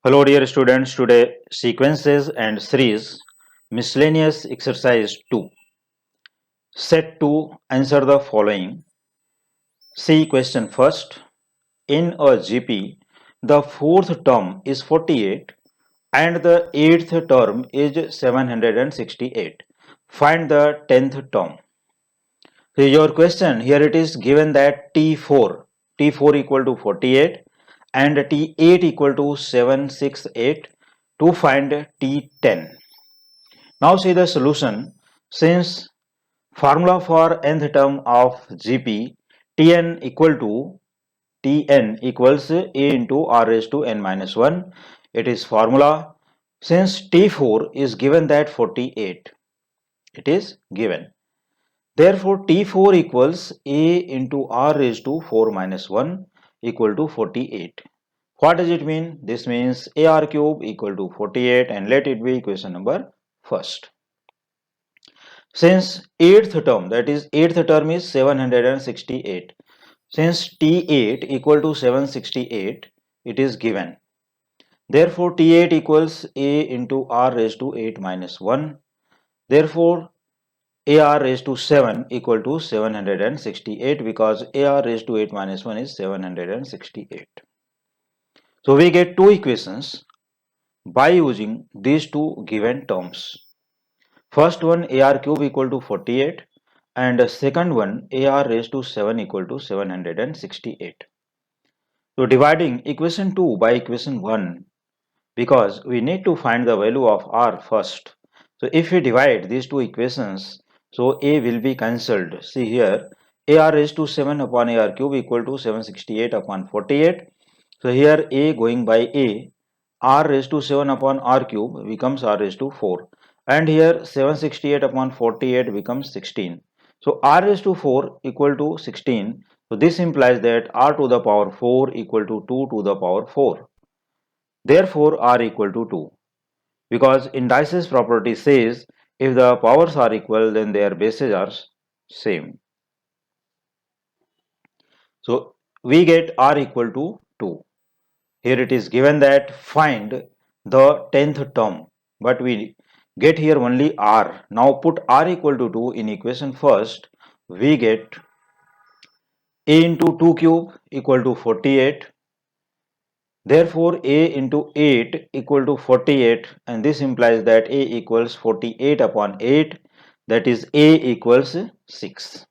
Hello dear students, today sequences and series miscellaneous exercise 2. Set to answer the following. See question first. In a GP, the fourth term is 48 and the eighth term is 768. Find the 10th term. So your question here it is given that T4 equal to 48 and T8 equal to 768 to find T10. Now see the solution. Since formula for nth term of GP Tn equals A into R raised to n minus 1. It is formula. Since T4 is given that 48. It is given. Therefore T4 equals A into R raised to 4 minus 1 equal to 48. What does it mean? This means AR cube equal to 48 and let it be equation number first. Since eighth term, that is eighth term is 768. Since T8 equal to 768, it is given. Therefore, T8 equals A into R raised to 8 minus 1. Therefore, AR raised to 7 equal to 768 because AR raised to 8 minus 1 is 768. So, we get two equations by using these two given terms. First one AR cube equal to 48 and the second one AR raised to 7 equal to 768. So dividing equation 2 by equation 1 because we need to find the value of R first. So if we divide these two equations, so A will be cancelled. See here AR raised to 7 upon AR cube equal to 768 upon 48. So here A going by A, R raised to 7 upon R cube becomes R raised to 4. And here 768 upon 48 becomes 16. So R raised to 4 equal to 16. So this implies that R to the power 4 equal to 2 to the power 4. Therefore R equal to 2. Because indices property says if the powers are equal then their bases are same. So we get R equal to 2. Here it is given that find the 10th term, but we get here only R. Now put R equal to 2 in equation first. We get A into 2 cube equal to 48. Therefore A into 8 equal to 48 and this implies that A equals 48 upon 8, that is A equals 6.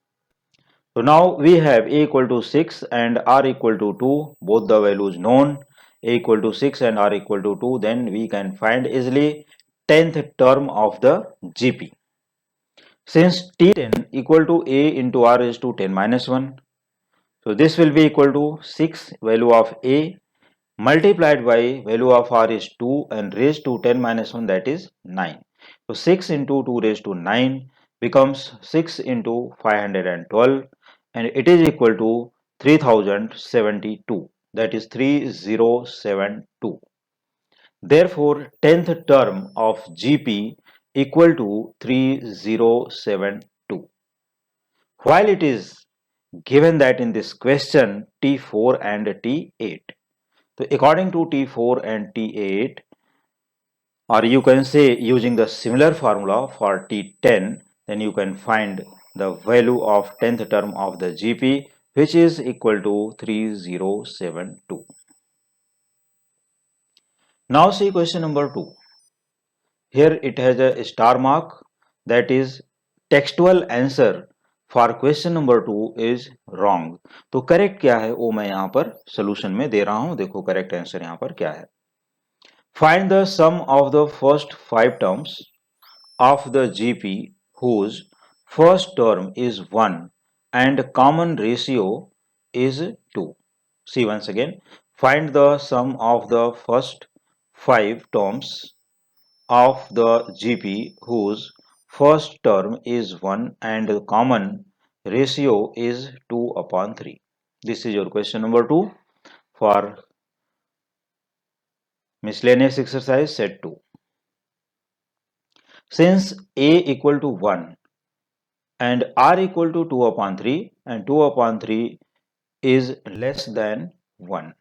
So now we have A equal to 6 and R equal to 2, both the values known. A equal to 6 and R equal to 2, then we can find easily 10th term of the GP. Since T10 equal to A into R is to 10 minus 1, so this will be equal to 6 value of A multiplied by value of R is 2 and raised to 10 minus 1, that is 9. So 6 into 2 raised to 9 becomes 6 into 512 and it is equal to 3072, that is 3072. Therefore 10th term of GP equal to 3072. While it is given that in this question T4 and T8. So according to T4 and T8, or you can say using the similar formula for T10, then you can find the value of 10th term of the GP, which is equal to 3072. Now see question number 2. Here it has a star mark, that is textual answer for question number 2 is wrong. तो correct क्या है वो मैं यहाँ पर solution में दे रहा हूँ. देखो करेक्ट आंसर यहाँ पर क्या है. Find the sum of the first 5 terms of the GP whose first term is 1 and common ratio is 2. See once again. Find the sum of the first 5 terms of the GP whose first term is 1 and the common ratio is 2 upon 3. This is your question number 2 for miscellaneous exercise set 2. Since A equal to 1 and R equal to 2 upon 3 and 2 upon 3 is less than 1.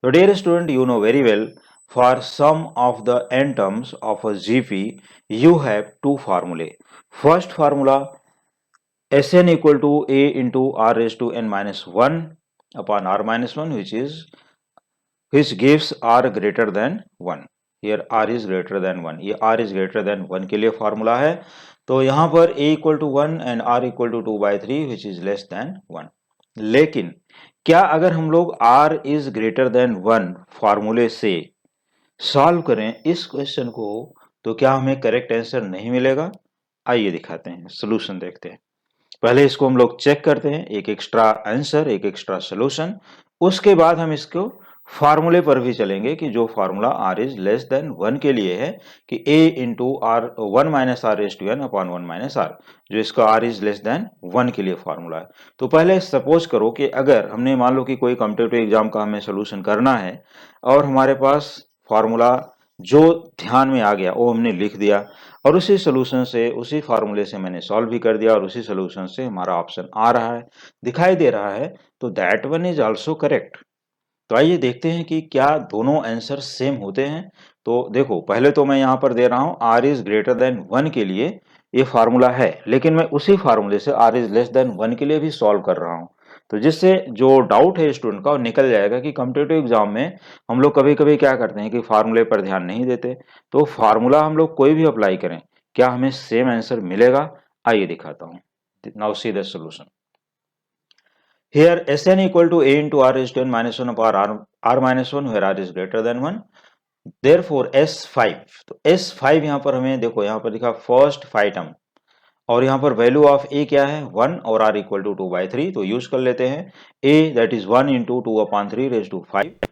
So dear student, you know very well for sum of the n terms of a GP, you have two formulae. First formula, Sn equal to A into R raised to n minus 1 upon R minus 1, which gives R greater than 1. Here R is greater than 1. ये R is greater than 1 के लिए formula है. तो यहाँ पर A equal to 1 and R equal to 2/3 which is less than 1. लेकिन क्या अगर हम लोग R इज ग्रेटर देन 1 फॉर्मूले से सॉल्व करें इस क्वेश्चन को, तो क्या हमें करेक्ट आंसर नहीं मिलेगा? आइए दिखाते हैं, सोल्यूशन देखते हैं. पहले इसको हम लोग चेक करते हैं, एक एक्स्ट्रा आंसर, एक एक्स्ट्रा सोल्यूशन. उसके बाद हम इसको फार्मूले पर भी चलेंगे कि जो formula r is less than 1 के लिए है कि a into r 1 minus r raise to n upon 1 minus r, जो इसका r इज लेस देन 1 के लिए फार्मूला है. तो पहले सपोज करो कि अगर हमने मान लो कि कोई कॉम्पिटिटिव एग्जाम का हमें सोल्यूशन करना है और हमारे पास फार्मूला जो ध्यान में आ गया वो हमने लिख दिया और उसी सोल्यूशन से, उसी फार्मूले से मैंने सॉल्व भी कर दिया और उसी सोल्यूशन से हमारा ऑप्शन आ रहा है, दिखाई दे रहा है, तो that one is also correct. तो आइए देखते हैं कि क्या दोनों आंसर सेम होते हैं. तो देखो, पहले तो मैं यहाँ पर दे रहा हूँ r इज ग्रेटर देन 1 के लिए ये फार्मूला है, लेकिन मैं उसी फार्मूले से r इज लेस देन 1 के लिए भी सॉल्व कर रहा हूँ. तो जिससे जो डाउट है स्टूडेंट का वो निकल जाएगा कि कॉम्पिटिटिव एग्जाम में हम लोग कभी कभी क्या करते हैं कि फार्मूले पर ध्यान नहीं देते. तो फार्मूला हम लोग कोई भी अप्लाई करें, क्या हमें सेम आंसर मिलेगा? आइए दिखाता हूँ. Now see the solution. Here Sn equal to A into R raised to n minus 1 upon R minus 1 where R is greater than 1. Therefore S5, तो S5 यहाँ पर हमें देखो, यहाँ पर लिखा फर्स्ट 5 टर्म और यहाँ पर वैल्यू ऑफ A क्या है 1 और R इक्वल टू 2/3. तो यूज कर लेते हैं A that is 1 into 2/3 raise to 5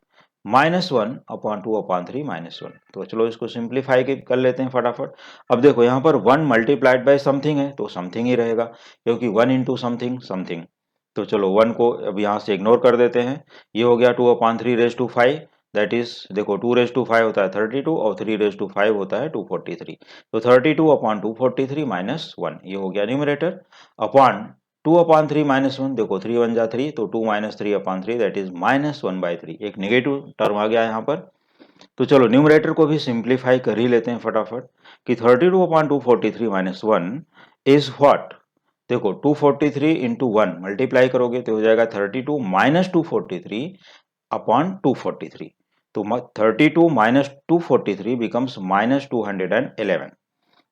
minus 1 upon 2/3 minus 1. तो चलो इसको सिंप्लीफाई कर लेते हैं फटाफट. अब देखो यहाँ पर 1 मल्टीप्लाइड बाय समथिंग है तो समथिंग ही रहेगा, क्योंकि 1 इंटू समथिंग समथिंग. तो चलो 1 को अब यहाँ से इग्नोर कर देते हैं. ये हो गया 2/3 रेज टू 5, दैट इज देखो 2 रेज टू 5 होता है 32 और 3 रेज टू 5 होता है 243. तो 32 अपॉन 243 माइनस 1, ये हो गया न्यूमरेटर. अपॉन 2/3 माइनस 1, देखो 3 1 जा 3, तो 2 माइनस 3/3 दैट इज माइनस 1/3. एक नेगेटिव टर्म आ गया यहाँ पर. तो चलो न्यूमरेटर को भी सिंप्लीफाई कर ही लेते हैं फटाफट कि 32/243 माइनस 1 इज व्हाट. देखो 243 इंटू 1 मल्टीप्लाई करोगे तो हो जाएगा 32 माइनस 243 अपॉन 243. तो 32 माइनस 243 बिकम्स माइनस 211.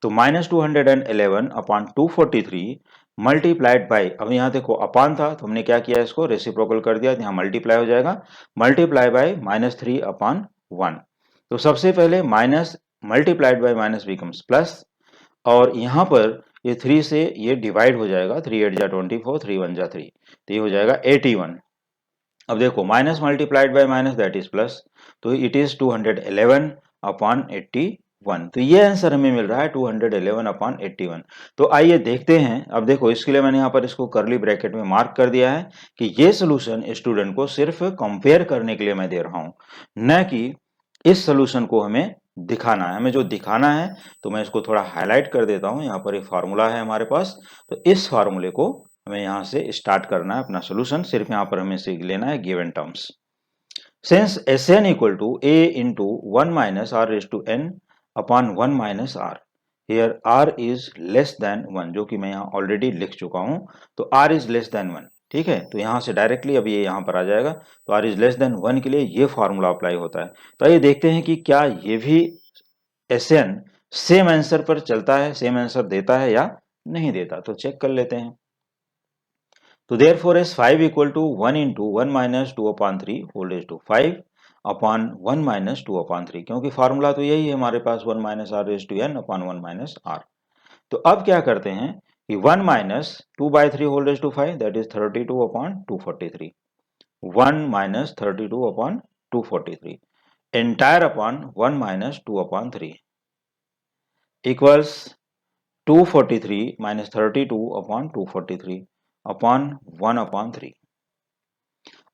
तो माइनस 211 अपॉन 243 मल्टीप्लाइड बाई, अब यहाँ देखो अपान था तो हमने क्या किया, इसको रेसिप्रोकल कर दिया, यहाँ मल्टीप्लाई हो जाएगा, मल्टीप्लाई बाई -3 अपॉन 1. तो सबसे पहले minus multiplied by minus becomes plus, और यहाँ पर ये 3 से ये डिवाइड हो जाएगा, 3 8 जा 24, 3 1 जा 3, तो ये हो जाएगा 81. अब देखो minus multiplied by minus that is plus, तो इट इज 211 अपॉन 81. तो ये आंसर हमें मिल रहा है 211 अपॉन 81. तो आइए देखते हैं. अब देखो इसके लिए मैंने यहाँ पर इसको करली ब्रैकेट में मार्क कर दिया है कि ये सोल्यूशन स्टूडेंट को सिर्फ कंपेयर करने के लिए मैं दे रहा हूँ, न कि इस सोल्यूशन को हमें दिखाना है. हमें जो दिखाना है तो मैं इसको थोड़ा हाईलाइट कर देता हूँ. यहाँ पर एक फार्मूला है हमारे पास, तो इस फार्मूले को हमें यहाँ से स्टार्ट करना है अपना सोल्यूशन. सिर्फ यहाँ पर हमें से लेना है given terms. Since Sn equal to A into 1 minus R raise to n upon 1 minus R, here R is less than 1, जो कि मैं यहाँ ऑलरेडी लिख चुका हूँ. तो R इज लेस देन 1, ठीक है. तो यहाँ से डायरेक्टली अब ये यहाँ पर आ जाएगा. तो R इज लेस देन 1 के लिए ये फार्मूला अप्लाई होता है. तो आइए देखते हैं कि क्या ये भी Sn सेम आंसर पर चलता है, सेम आंसर देता है या नहीं देता. तो चेक कर लेते हैं. तो therefore S5 equal to 1 into 1 minus 2/3 whole raised to 5 upon 1 minus 2/3, क्योंकि फार्मूला तो यही है हमारे पास 1 minus r raised to n upon 1 minus r. तो अब क्या करते हैं कि 1 minus 2/3 whole raised to 5 that is 32 upon 243. 1 minus 32 upon 243 entire upon 1 minus 2/3 equals 243 minus 32 upon 243 upon 1/3.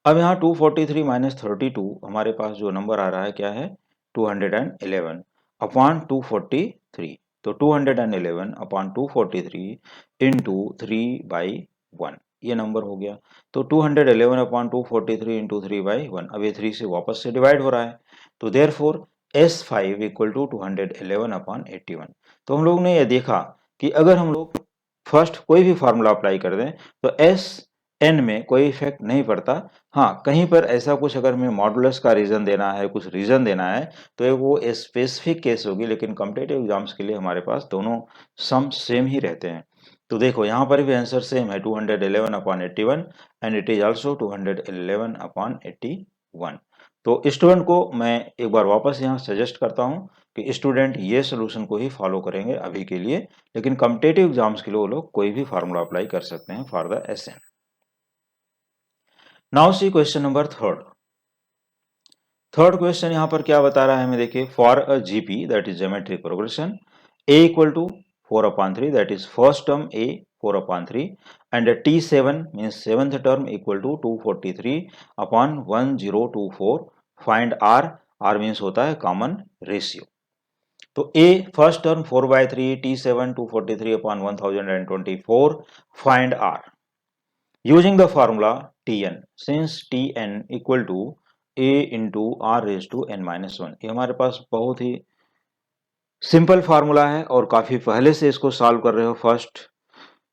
अब यहाँ 243 माइनस 32 हमारे पास जो नंबर आ रहा है क्या है 211 अपॉन 243. तो 211 अपॉन 243 इंटू 3/1 ये नंबर हो गया. तो 211 अपॉन 243 इंटू 3/1, अब ये 3 से वापस से डिवाइड हो रहा है. तो देयरफॉर S5 इक्वल टू 211/81। तो हम लोग ने यह देखा कि अगर हम लोग फर्स्ट कोई भी फार्मूला अप्लाई कर दें तो एस एन में कोई इफेक्ट नहीं पड़ता। हाँ, कहीं पर ऐसा कुछ अगर हमें मॉडुलस का रीजन देना है, कुछ रीजन देना है, तो एक वो स्पेसिफिक केस होगी, लेकिन कॉम्पिटिटिव एग्जाम्स के लिए हमारे पास दोनों सम सेम ही रहते हैं। तो देखो यहाँ पर भी आंसर सेम है, 211/81 एंड इट इज ऑल्सो 211/81। तो स्टूडेंट को मैं एक बार वापस यहाँ सजेस्ट करता हूँ कि स्टूडेंट ये सोल्यूशन को ही फॉलो करेंगे अभी के लिए, लेकिन कॉम्पिटिटिव एग्जाम्स के लिए वो लोग कोई भी फार्मूला अप्लाई कर सकते हैं for the SN. Now see question number third question यहाँ पर क्या बता रहा है हमें, देखिए, for a GP that is geometric progression a equal to 4/3, that is first term a 4/3 and T7 means seventh term equal to 243/1024, find r. R means होता है कॉमन रेशियो। तो a first term 4/3, T7 243/1024, find r using the formula Tn, since Tn equal to a into r raised to n-1। ये हमारे पास बहुत ही simple formula है और काफी पहले से इसको सॉल्व कर रहे हो, फर्स्ट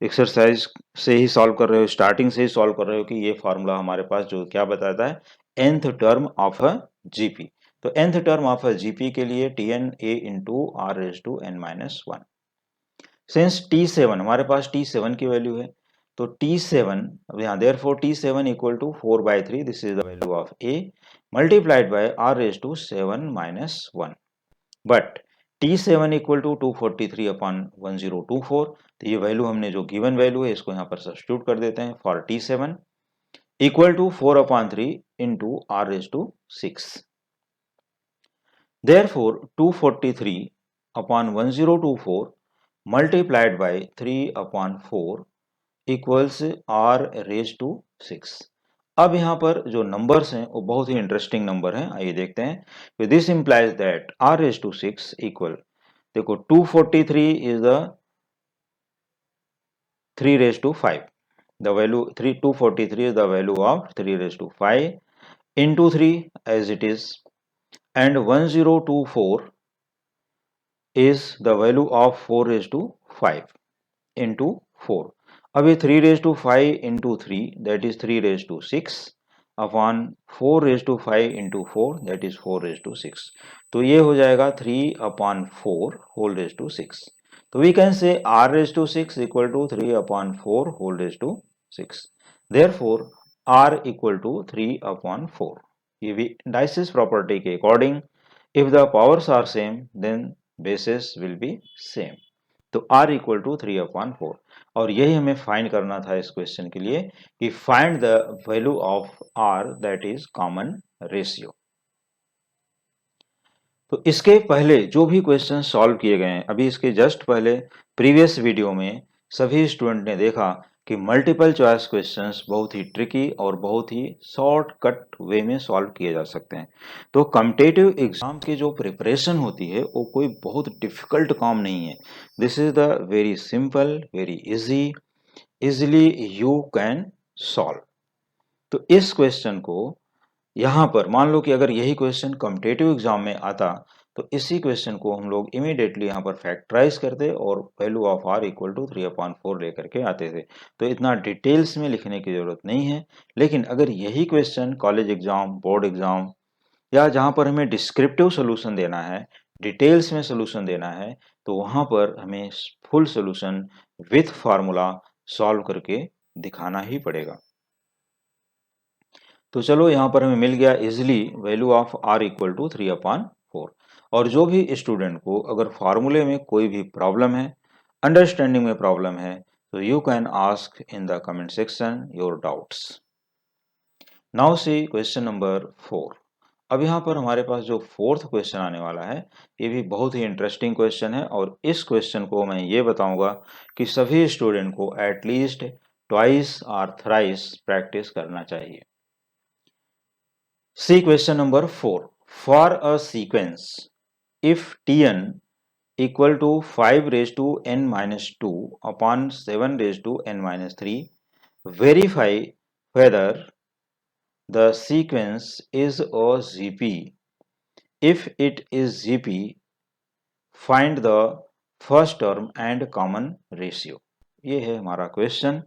एक्सरसाइज से ही सॉल्व कर रहे हो, स्टार्टिंग से ही सॉल्व कर रहे हो कि ये फार्मूला हमारे पास जो क्या बताता है, nth term of a GP. तो nth term of a GP के लिए Tn a into r raised to n-1। Since T7 हमारे पास T7 की वैल्यू है, तो T7 अब यहाँ therefore T7 equal to 4/3, this is the value of A multiplied by r raise to 7-1। But T7 equal to 243/1024, तो ये value हमने जो गिवन वैल्यू है इसको यहाँ पर सब्स्टिट्यूट कर देते हैं for T7 equal to 4/3 into r raise to 6। therefore 243/1024 multiplied by 3/4 equals r raise to 6। अब यहाँ पर जो नंबर्स हैं वो बहुत ही इंटरेस्टिंग नंबर हैं, आइए देखते हैं। This implies that r raise to 6 equal, देखो 243 is the 3 raise to 5, the value 243 is the value of 3 raise to 5 into 3 as it is, and 1024 is the value of 4 raised to 5 into 4। अब ये 3 raised to 5 into 3 that is 3 raised to 6 upon 4 raised to 5 into 4 that is 4 raised to 6। तो ये हो जाएगा 3/4 whole raised to 6। तो we can say r raised to 6 equal to 3/4 whole raised to 6। Therefore r equal to 3/4। ये भी डाइसिस property के according if the powers are same then bases will be same। तो r equal to 3/4, और यही हमें find करना था इस क्वेश्चन के लिए कि find the value of r that is common ratio. तो इसके पहले जो भी क्वेश्चन सॉल्व किए गए हैं, अभी इसके जस्ट पहले प्रीवियस वीडियो में सभी स्टूडेंट ने देखा कि मल्टीपल चॉइस क्वेश्चंस बहुत ही ट्रिकी और बहुत ही शॉर्टकट वे में सॉल्व किए जा सकते हैं। तो कॉम्पिटिटिव एग्जाम की जो प्रिपरेशन होती है वो कोई बहुत डिफिकल्ट काम नहीं है। This is the very simple, very easily you can solve. तो इस क्वेश्चन को यहाँ पर मान लो कि अगर यही क्वेश्चन कॉम्पिटिटिव एग्जाम में आता तो इसी क्वेश्चन को हम लोग इमीडिएटली यहाँ पर फैक्टराइज करते और value of r equal to 3/4 लेकर के आते थे। तो इतना डिटेल्स में लिखने की जरूरत नहीं है। लेकिन अगर यही question college exam, board exam या जहाँ पर हमें डिस्क्रिप्टिव सोल्यूशन देना है, डिटेल्स में सोल्यूशन देना है, तो वहाँ पर हमें full solution with formula solve करके दिखाना ही पड़ेगा। तो चलो यहाँ पर हमें मिल गया easily value of r equal to 3/4। और जो भी स्टूडेंट को अगर फार्मूले में कोई भी प्रॉब्लम है, अंडरस्टैंडिंग में प्रॉब्लम है, तो you can ask in the comment section your doubts. Now see question number 4। अब यहाँ पर हमारे पास जो फोर्थ क्वेश्चन आने वाला है ये भी बहुत ही इंटरेस्टिंग क्वेश्चन है, और इस क्वेश्चन को मैं ये बताऊंगा कि सभी स्टूडेंट को एटलीस्ट ट्वाइस और थ्राइस प्रैक्टिस करना चाहिए। See question number 4. For a sequence, if Tn equal to 5 raised to n minus 2 upon 7 raised to n minus 3, verify whether the sequence is a GP if it is GP find the first term and common ratio. ये है हमारा question.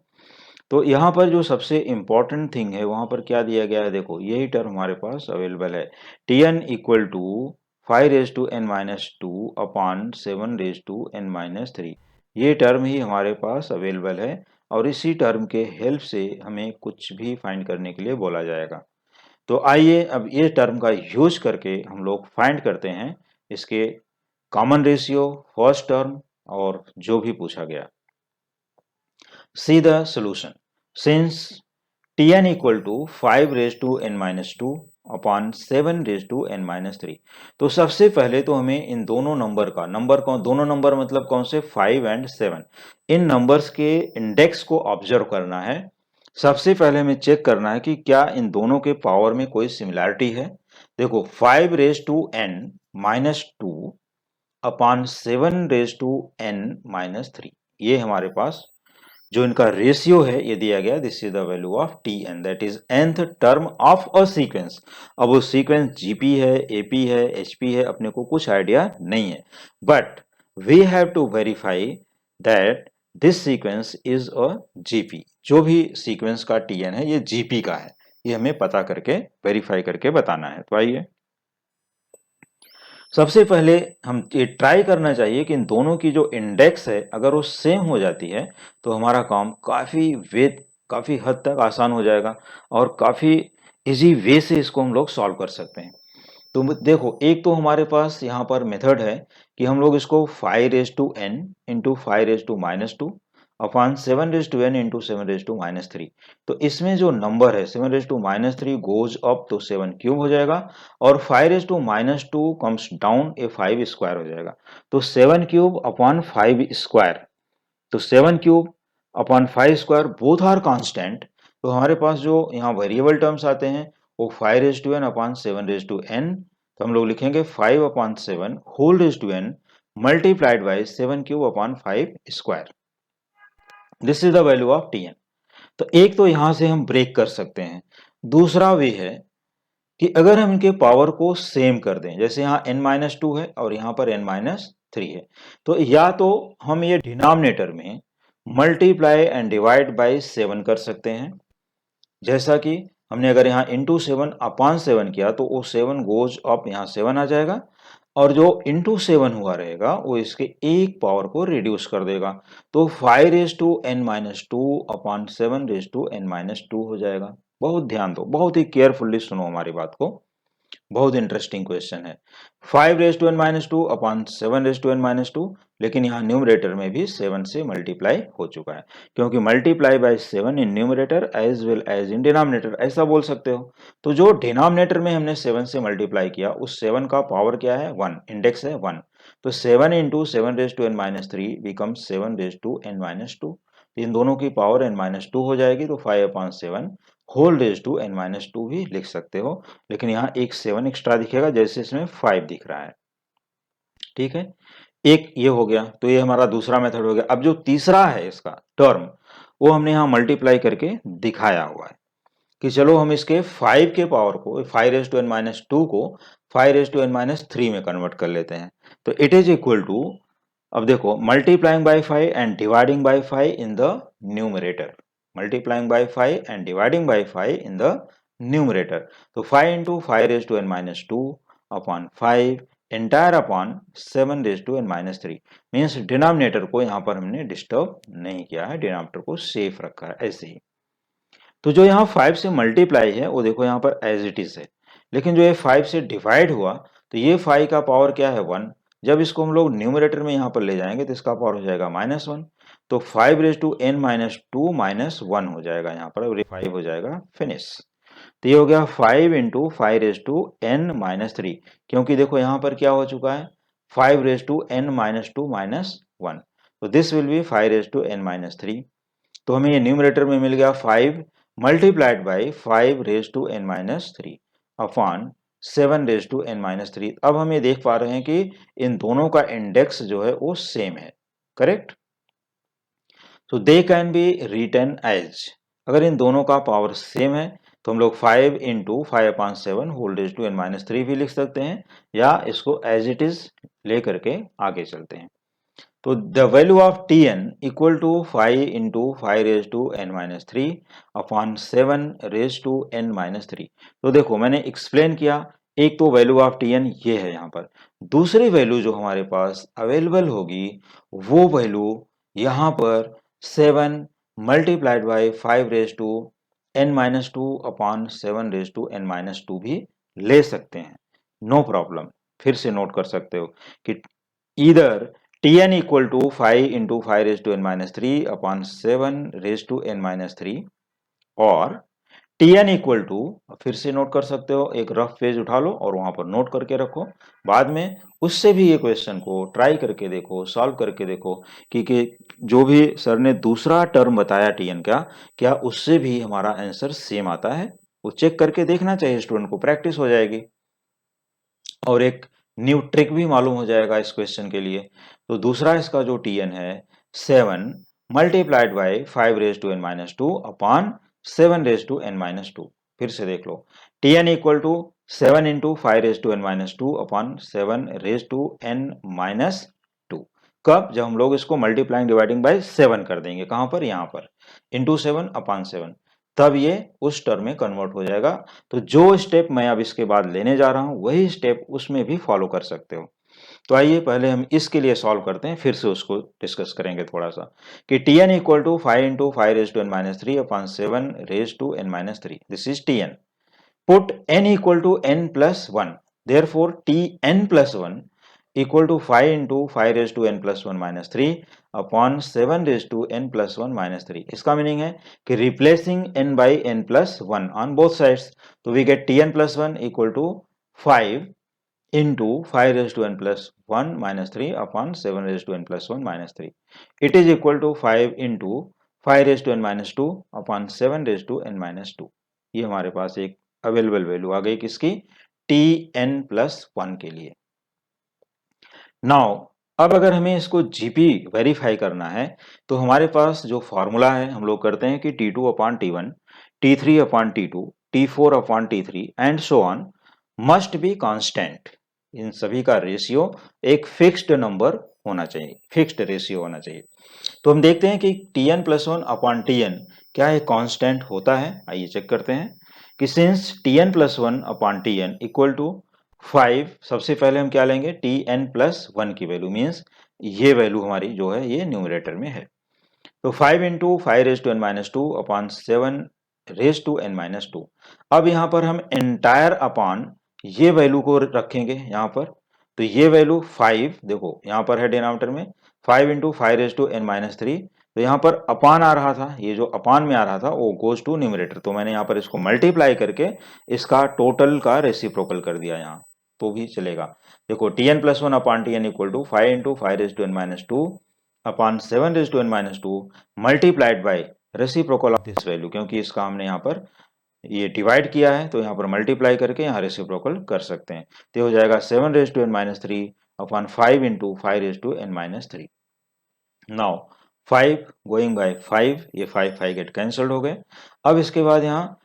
तो यहाँ पर जो सबसे important thing है वहाँ पर क्या दिया गया है, देखो यही टर्म हमारे पास अवेलेबल है, Tn equal to 5⁻n-2 upon 7⁻n-3। ये टर्म ही हमारे पास अवेलेबल है और इसी टर्म के हेल्प से हमें कुछ भी फाइंड करने के लिए बोला जाएगा। तो आइए अब ये टर्म का यूज करके हम लोग फाइंड करते हैं इसके कॉमन रेशियो, फर्स्ट टर्म और जो भी पूछा गया। See the solution. Since Tn equal to 5⁻n-2 upon 7⁻n-3, तो सबसे पहले तो हमें इन दोनों दोनों नंबर मतलब कौन से, 5 एंड 7, इन नंबर्स के इंडेक्स को ऑब्जर्व करना है। सबसे पहले हमें चेक करना है कि क्या इन दोनों के पावर में कोई सिमिलैरिटी है। देखो 5⁻n-2 अपॉन 7⁻n-3, ये हमारे पास जो इनका रेशियो है ये दिया गया, this is the value of Tn, that is nth term of a sequence. अब वो सीक्वेंस जीपी है, एपी है, एचपी है, अपने को कुछ आइडिया नहीं है, but we have to verify that this sequence is a GP. जो भी सीक्वेंस का Tn है ये जीपी का है, ये हमें पता करके वेरीफाई करके बताना है। तो आइए सबसे पहले हम ये ट्राई करना चाहिए कि इन दोनों की जो इंडेक्स है अगर वो सेम हो जाती है तो हमारा काम काफ़ी हद तक आसान हो जाएगा और काफ़ी इजी वे से इसको हम लोग सॉल्व कर सकते हैं। तो देखो एक तो हमारे पास यहाँ पर मेथड है कि हम लोग इसको 5⁻n into 5⁻⁻2 upon 7⁻n into 7⁻−3, तो इसमें जो नंबर है 7⁻−3 गोज अप तो 7 क्यूब हो जाएगा और 5⁻−2 कम्स डाउन, ए 5 स्क्वायर हो जाएगा। तो 7 क्यूब अपॉन 5 स्क्वायर, तो 7 cube upon 5 square both are constant. तो हमारे पास जो यहाँ वेरिएबल टर्म्स आते हैं वो 5⁻n अपॉन 7⁻n, तो हम लोग लिखेंगे 5 upon 7 whole raise to n multiplied by 7 cube upon 5 square. This is the value of Tn। तो एक तो यहां से हम ब्रेक कर सकते हैं। दूसरा वे है कि अगर हम इनके पावर को सेम कर दें, जैसे यहाँ n-2 है और यहाँ पर n-3 है, तो या तो हम ये डिनोमिनेटर में मल्टीप्लाई एंड डिवाइड बाय 7 कर सकते हैं, जैसा कि हमने अगर यहाँ इंटू 7 अपॉन 7 किया तो वो 7 गोज अप, यहाँ 7 आ जाएगा और जो इंटू 7 हुआ रहेगा वो इसके एक पावर को रिड्यूस कर देगा, तो 5⁻n-2 अपॉन 7⁻n-2 हो जाएगा। बहुत ध्यान दो, बहुत ही केयरफुल्ली सुनो हमारी बात को, बहुत इंटरेस्टिंग क्वेश्चन है। 5⁻n-2 अपॉन 7⁻n-2, लेकिन यहाँ न्यूमरेटर में भी 7 से मल्टीप्लाई हो चुका है, क्योंकि multiply by 7 in numerator as well as in denominator, ऐसा बोल सकते हो। तो जो डिनोमिनेटर में हमने 7 से मल्टीप्लाई किया उस 7 का पावर क्या है, 1, इंडेक्स है 1, तो 7 इंटू 7⁻n-3 बिकम 7⁻n-2, इन दोनों की पावर n-2 हो जाएगी, तो 5 upon 7 whole raise to n-2 भी लिख सकते हो, लेकिन यहाँ एक 7 एक्स्ट्रा दिखेगा जैसे इसमें 5 दिख रहा है। ठीक है, एक ये हो गया, तो ये हमारा दूसरा मेथड हो गया। अब जो तीसरा है इसका टर्म, वो हमने यहाँ मल्टीप्लाई करके दिखाया हुआ है कि चलो हम इसके 5 के पावर को 5⁻n-2 को 5⁻n-3 में कन्वर्ट कर लेते हैं। तो इट इज इक्वल टू, अब देखो multiplying by 5 and dividing bye 5 in the numerator, multiplying by 5 and dividing bye 5 in the numerator, तो 5 into 5⁻n-2 upon 5 entire upon 7⁻n-3, means denominator को यहाँ पर हमने डिस्टर्ब नहीं किया है, डिनोमिनेटर को सेफ रखा है ऐसे ही। तो जो यहाँ 5 से मल्टीप्लाई है वो देखो यहाँ पर एज इट इज है, लेकिन जो ये 5 से डिवाइड हुआ तो ये 5 का पावर क्या है, 1, जब इसको हम लोग न्यूमरेटर में यहाँ पर ले जाएंगे तो इसका पावर हो जाएगा -1, तो 5⁻n-2 -1 हो जाएगा, यहाँ पर 5 हो जाएगा, फिनिश। तो ये हो गया 5 इंटू 5⁻n-3, क्योंकि देखो यहाँ पर क्या हो चुका है, 5⁻n-2 -1, तो दिस विल बी 5⁻n-3। तो हमें ये न्यूमरेटर में मिल गया 5 multiplied by 5⁻n-3 upon 7⁻n-3। अब हम ये देख पा रहे हैं कि इन दोनों का इंडेक्स जो है वो सेम है, करेक्ट। तो they can be written as, अगर इन दोनों का पावर सेम है तो हम लोग 5 into 5/7 whole raise to n-3 भी लिख सकते हैं, या इसको एज इट इज लेकर के आगे चलते हैं। तो the value of Tn equal to 5 into 5 raise to n-3 upon 7 raise to n-3। तो देखो मैंने एक्सप्लेन किया, एक तो वैल्यू ऑफ Tn ये है यहाँ पर, दूसरी वैल्यू जो हमारे पास अवेलेबल होगी वो वैल्यू यहाँ पर 7 multiplied by 5 raise to n-2 upon 7 raise to n-2 भी ले सकते हैं, नो प्रॉब्लम। फिर से नोट कर सकते हो कि इधर Tn equal to 5 into 5 raise to n-3 upon 7 raise to n-3 और Tn इक्वल टू, फिर से नोट कर सकते हो, एक रफ पेज उठा लो और वहां पर नोट करके रखो, बाद में उससे भी ये क्वेश्चन को ट्राई करके देखो, सॉल्व करके देखो कि जो भी सर ने दूसरा टर्म बताया Tn का, क्या उससे भी हमारा आंसर सेम आता है, वो चेक करके देखना चाहिए स्टूडेंट को, प्रैक्टिस हो जाएगी और एक न्यू ट्रिक भी मालूम हो जाएगा इस क्वेश्चन के लिए। तो दूसरा इसका जो Tn है 7 multiplied by 5 raise to n-2 upon 7 raise to n-2। फिर से देख लो, Tn equal to 7 into 5 raise to n-2 upon 7 raise to n-2। कब? जब हम लोग इसको मल्टीप्लाइंग डिवाइडिंग बाई 7 कर देंगे, कहां पर? यहां पर, इंटू 7 अपॉन 7, तब ये उस टर्म में कन्वर्ट हो जाएगा। तो जो स्टेप मैं अब इसके बाद लेने जा रहा हूं वही स्टेप उसमें भी फॉलो कर सकते हो। तो आइए पहले हम इसके लिए सॉल्व करते हैं, फिर से उसको डिस्कस करेंगे थोड़ा सा कि Tn equal to 5 into 5 raise to n-3 upon 7 raise to n-3, this is Tn। Put n equal to n plus 1, therefore Tn plus 1 equal to 5 into 5 raise to n plus 1 minus 3 upon 7 raise to n plus 1 minus 3। इसका meaning है कि replacing n by n plus 1 on both sides, तो we get Tn plus 1 equal to 5 into 5 raised to n plus 1 minus 3 upon 7 raised to n plus 1 minus 3. It is equal to 5 into 5 raised to n minus 2 upon 7 raised to n minus 2. ये हमारे पास एक available value आ गई किसकी? Tn plus 1 के लिए। Now अब अगर हमें इसको जीपी वेरीफाई करना है तो हमारे पास जो फॉर्मूला है हम लोग करते हैं कि T2 upon T1, T3 upon T2, T4 upon T3 and so on must be constant. इन सभी का रेशियो एक फिक्स्ड नंबर होना चाहिए, फिक्स्ड रेशियो होना चाहिए। तो हम देखते हैं कि Tn प्लस 1 अपॉन Tn क्या एक कांस्टेंट होता है। आइए चेक करते हैं कि since Tn plus 1 upon Tn equal to 5, सबसे पहले हम क्या लेंगे? Tn प्लस 1 की वैल्यू, मीन्स ये वैल्यू हमारी जो है ये न्यूमरेटर में है। तो 5 into 5 raise to n minus 2 upon 7 raise to n minus 2। अब यहाँ पर हम एंटायर अपॉन ये वैल्यू को रखेंगे यहाँ पर, तो ये वैल्यू 5 देखो यहाँ पर है डिनोमिनेटर में, 5 into 5 raise to n minus 3, तो यहाँ पर अपान आ रहा था, ये जो अपान में आ रहा था वो गोज टू न्यूमरेटर, तो मैंने यहाँ पर इसको मल्टीप्लाई करके इसका टोटल का रेसिप्रोकल कर दिया यहाँ, तो भी चलेगा। देखो Tn plus 1 upon Tn equal to 5 into 5 raise to n minus 2 upon 7 raise to n minus 2 multiplied by reciprocal of this value, क्योंकि इसका हमने यहाँ पर ये डिवाइड किया है तो यहाँ पर मल्टीप्लाई करके यहाँ रेसिप्रोकल कर सकते हैं। तो ये हो जाएगा 7 raise to n minus 3 upon 5 into 5 raise to n minus 3। Now 5 going by 5, ये 5 गेट कैंसल्ड हो गए। अब इसके बाद यहाँ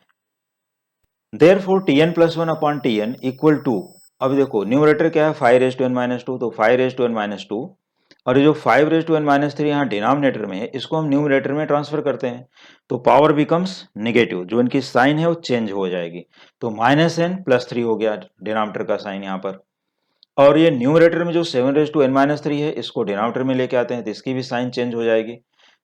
therefore Tn plus 1 upon Tn equal to, अब देखो न्यूमरेटर क्या है 5 रेज टू n माइनस 2, तो 5 रेज टू n माइनस 2 और ये जो 5 रेज टू n माइनस 3 यहाँ डिनोमिनेटर में है, इसको हम न्यूमरेटर में ट्रांसफर करते हैं तो पावर बिकम्स नेगेटिव, जो इनकी साइन है वो चेंज हो जाएगी, तो माइनस n प्लस 3 हो गया डिनोमिनेटर का साइन यहाँ पर। और ये न्यूमरेटर में जो 7 रेज टू n माइनस 3 है इसको डिनोमिनेटर में लेके आते हैं तो इसकी भी साइन चेंज हो जाएगी,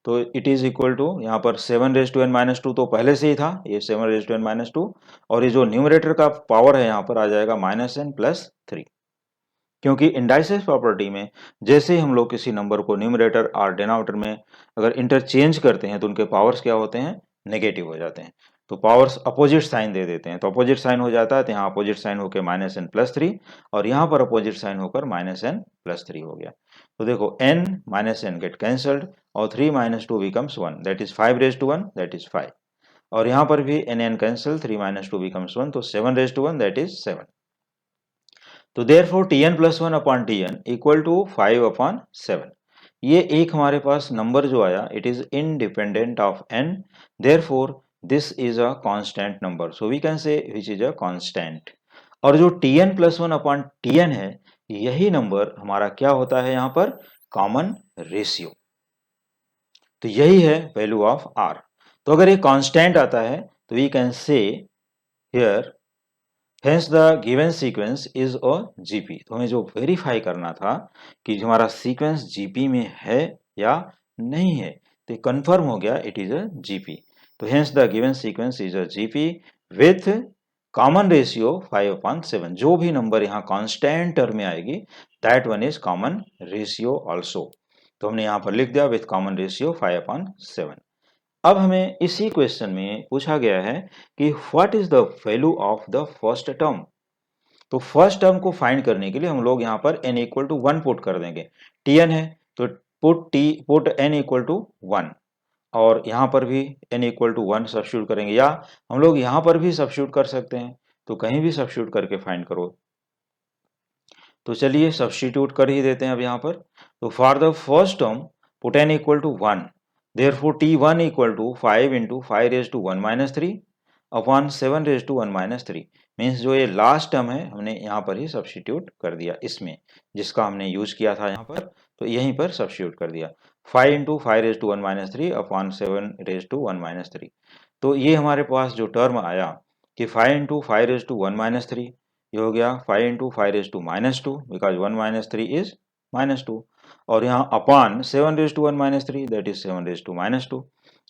तो इट इज इक्वल टू यहाँ पर 7 रेज टू n माइनस 2 तो पहले से ही था, ये 7 रेज टू n माइनस 2 और ये जो न्यूमरेटर का पावर है यहाँ पर आ जाएगा माइनस n प्लस 3, क्योंकि इंडाइसिस प्रॉपर्टी में जैसे ही हम लोग किसी नंबर को न्यूमरेटर और डिनोमिनेटर में अगर इंटरचेंज करते हैं तो उनके पावर्स क्या होते हैं? नेगेटिव हो जाते हैं, तो पावर्स अपोजिट साइन दे देते हैं, तो अपोजिट साइन हो जाता है, तो यहाँ अपोजिट साइन होकर माइनस n प्लस 3 और यहाँ पर अपोजिट साइन होकर माइनस n प्लस 3 हो गया। तो देखो n minus n get cancelled और 3 minus 2 becomes 1, that is 5 raise to 1, that is 5, और यहाँ पर भी n कैंसल, 3 माइनस 2 बिकम्स 1, तो 7 रेज टू 1, दैट इज 7। तो therefore Tn plus 1 upon Tn equal to 5 upon 7। ये एक हमारे पास नंबर जो आया it is independent of n, therefore this is a constant number, so we can say which is a constant. और जो tn plus 1 upon tn है, यही नंबर हमारा क्या होता है यहाँ पर, कॉमन रेशियो। तो यही है वैल्यू ऑफ r। तो अगर ये कांस्टेंट आता है तो we can say here hence the given sequence is a GP. तो हमें जो वेरीफाई करना था कि जो हमारा सीक्वेंस जीपी में है या नहीं है, तो कंफर्म हो गया इट इज अ जीपी। तो hence the given sequence is a GP with common ratio 5/7। जो भी नंबर यहाँ कांस्टेंट टर्म में आएगी that one is common ratio also. तो हमने यहाँ पर लिख दिया विथ कॉमन रेशियो 5/7। अब हमें इसी क्वेश्चन में पूछा गया है कि what is the value of the first term. तो फर्स्ट टर्म को फाइंड करने के लिए हम लोग यहाँ पर n इक्वल टू 1 पुट कर देंगे। tn है तो पुट n इक्वल टू 1, और यहाँ पर भी n इक्वल टू 1 सब्स्टिट्यूट करेंगे, या हम लोग यहाँ पर भी सब्स्टिट्यूट कर सकते हैं। तो कहीं भी सब्स्टिट्यूट करके फाइंड करो। तो चलिए सब्स्टिट्यूट कर ही देते हैं अब यहाँ पर। तो for the first term put n equal to 1, therefore t1 equal to 5 into 5 raise to 1 minus 3 upon 7 raise to 1 minus 3। Means जो ये लास्ट टर्म है हमने यहाँ पर ही सब्स्टिट्यूट कर दिया, इसमें जिसका हमने यूज किया था यहाँ पर, तो यहीं पर सब्स्टिट्यूट कर दिया। 5 into 5 raise to 1 minus 3 upon 7 raise to 1 minus 3। तो ये हमारे पास जो टर्म आया कि 5 इंटू 5 रेज टू 1 माइनस 3, ये हो गया 5 into 5 raise to minus 2, because 1 minus 3 is minus 2, और यहाँ upon 7 raise to 1 minus 3 that is 7 raise to minus 2।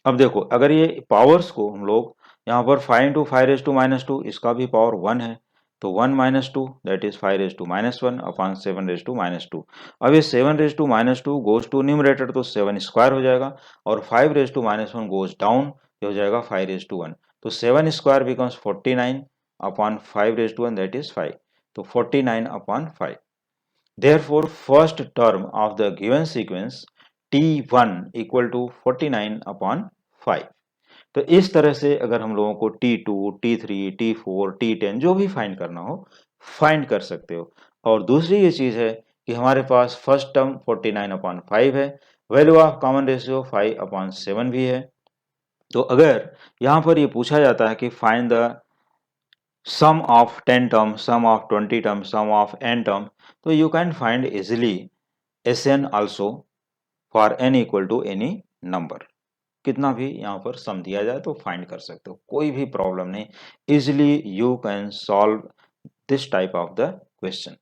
अब देखो अगर ये पावर्स को हम लोग यहाँ पर 5 इंटू 5 रेज टू माइनस 2, इसका भी पावर 1 है, तो 1 minus 2 that is 5 raise to minus 1 upon 7 raise to minus 2। अब ये 7 raise to minus 2 goes to numerator, तो 7 स्क्वायर हो जाएगा, और 5 raise to minus 1 goes down, ये हो जाएगा 5 रेज टू 1। तो 7 square becomes 49 upon 5 raise to 1 that is 5, तो 49 upon 5. Therefore, first term of the given sequence t1 equal to 49 upon 5. तो इस तरह से अगर हम लोगों को t2, t3, t4, t10 जो भी फाइंड करना हो फाइंड कर सकते हो। और दूसरी ये चीज है कि हमारे पास फर्स्ट टर्म 49 upon 5 है, वैल्यू ऑफ कॉमन रेशियो 5/7 भी है। तो अगर यहाँ पर ये पूछा जाता है कि find the sum of 10 terms, sum of 20 terms, sum of n term, तो you can find easily Sn also for n equal to any number। कितना भी यहाँ पर सम दिया जाए तो फाइंड कर सकते हो, कोई भी प्रॉब्लम नहीं, easily you can solve this type of the question.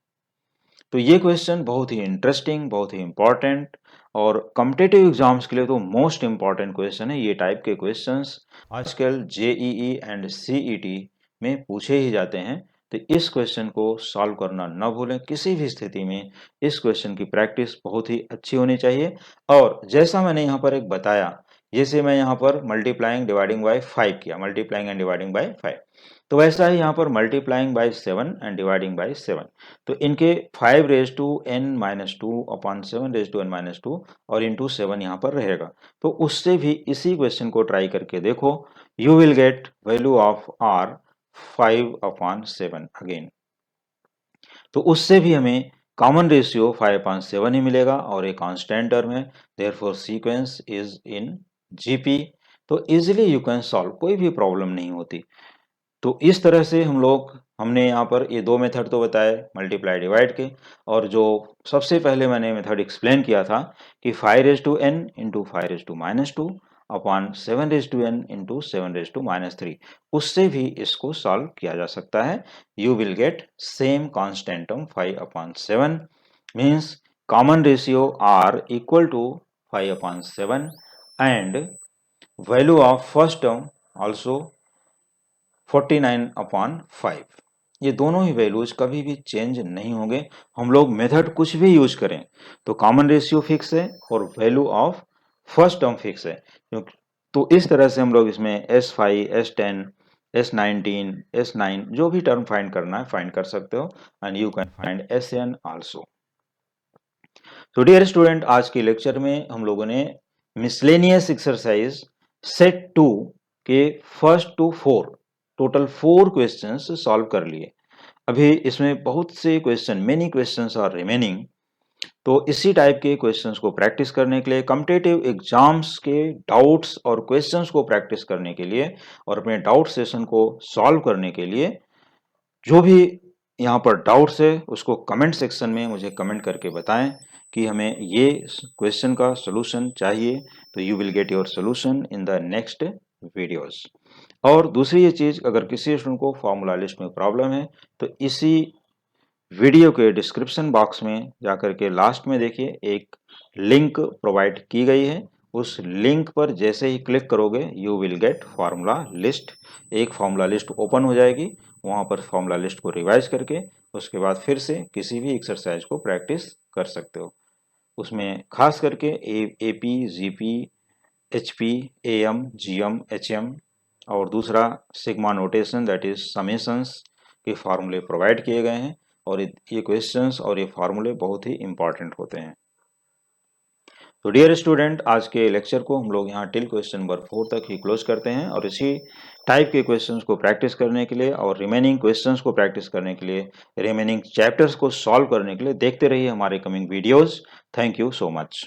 तो ये क्वेश्चन बहुत ही इंटरेस्टिंग, बहुत ही इंपॉर्टेंट, और कॉम्पिटिटिव एग्जाम्स के लिए तो मोस्ट इंपॉर्टेंट क्वेश्चन है। ये टाइप के क्वेश्चंस आजकल जेईई एंड सीईटी में पूछे ही जाते हैं। तो इस क्वेश्चन को सॉल्व करना न भूलें, किसी भी स्थिति में इस क्वेश्चन की प्रैक्टिस बहुत ही अच्छी होनी चाहिए। और जैसा मैंने यहाँ पर एक बताया, जैसे मैं यहाँ पर मल्टीप्लाइंग डिवाइडिंग बाय 5 किया, मल्टीप्लाइंग एंड डिवाइडिंग बाय 5, तो वैसा ही यहाँ पर multiplying by 7 and dividing by 7। तो इनके 5 raise to n minus 2 upon 7 raise to n minus 2 और इंटू 7 यहाँ पर रहेगा। तो उससे भी इसी क्वेश्चन को ट्राई करके देखो, you will get value of r 5/7 again. तो उससे भी हमें कॉमन रेशियो 5/7 ही मिलेगा, और एक कांस्टेंट टर्म है, therefore sequence is in GP. तो इजिली यू कैन सॉल्व, कोई भी प्रॉब्लम नहीं होती। तो इस तरह से हमने यहाँ पर ये दो मेथड तो बताए मल्टीप्लाई डिवाइड के, और जो सबसे पहले मैंने मेथड एक्सप्लेन किया था कि 5 raise to n into 5 raise to minus 2 upon 7 raise to n into 7 raise to minus 3, उससे भी इसको सॉल्व किया जा सकता है। You will get same constant term 5/7, means common ratio r equal to 5/7 and value of first term also 49/5। ये दोनों ही values कभी भी चेंज नहीं होंगे, हम लोग मेथड कुछ भी यूज करें तो कॉमन रेशियो फिक्स है और value of first term fix है। तो इस तरह से हम लोग इसमें S5, S10, S19, S9 जो भी टर्म फाइंड करना है फाइंड कर सकते हो, and you can find Sn also. तो डियर स्टूडेंट, आज के लेक्चर में हम लोगों ने मिसलेनियस एक्सरसाइज सेट 2 के first to 4 total 4 questions solve कर लिए। अभी इसमें बहुत से question, many questions are remaining. तो इसी टाइप के क्वेश्चंस को प्रैक्टिस करने के लिए, कॉम्पिटिटिव एग्जाम्स के डाउट्स और क्वेश्चंस को प्रैक्टिस करने के लिए और अपने डाउट सेशन को सॉल्व करने के लिए, जो भी यहाँ पर डाउट्स है उसको कमेंट सेक्शन में मुझे कमेंट करके बताएं कि हमें ये क्वेश्चन का सॉल्यूशन चाहिए, तो you will get your solution in the next videos. और दूसरी ये चीज़, अगर किसी स्टूडेंट को फॉर्मूला लिस्ट में प्रॉब्लम है तो इसी वीडियो के डिस्क्रिप्शन बॉक्स में जाकर के लास्ट में देखिए एक लिंक प्रोवाइड की गई है। उस लिंक पर जैसे ही क्लिक करोगे you will gate formula list. एक फार्मूला लिस्ट ओपन हो जाएगी, वहाँ पर फार्मूला लिस्ट को रिवाइज करके उसके बाद फिर से किसी भी एक्सरसाइज को प्रैक्टिस कर सकते हो। उसमें खास करके AP, GP, HP, AM, GM, HM और दूसरा sigma notation that is summations के फार्मूले प्रोवाइड किए गए हैं, और ये क्वेश्चंस और ये फार्मूले बहुत ही इंपॉर्टेंट होते हैं। तो डियर स्टूडेंट, आज के लेक्चर को हम लोग यहाँ टिल क्वेश्चन नंबर 4 तक ही क्लोज करते हैं, और इसी टाइप के क्वेश्चंस को प्रैक्टिस करने के लिए और रिमेनिंग क्वेश्चंस को प्रैक्टिस करने के लिए, रिमेनिंग चैप्टर्स को सॉल्व करने के लिए देखते रहिए हमारे coming videos. Thank you so much.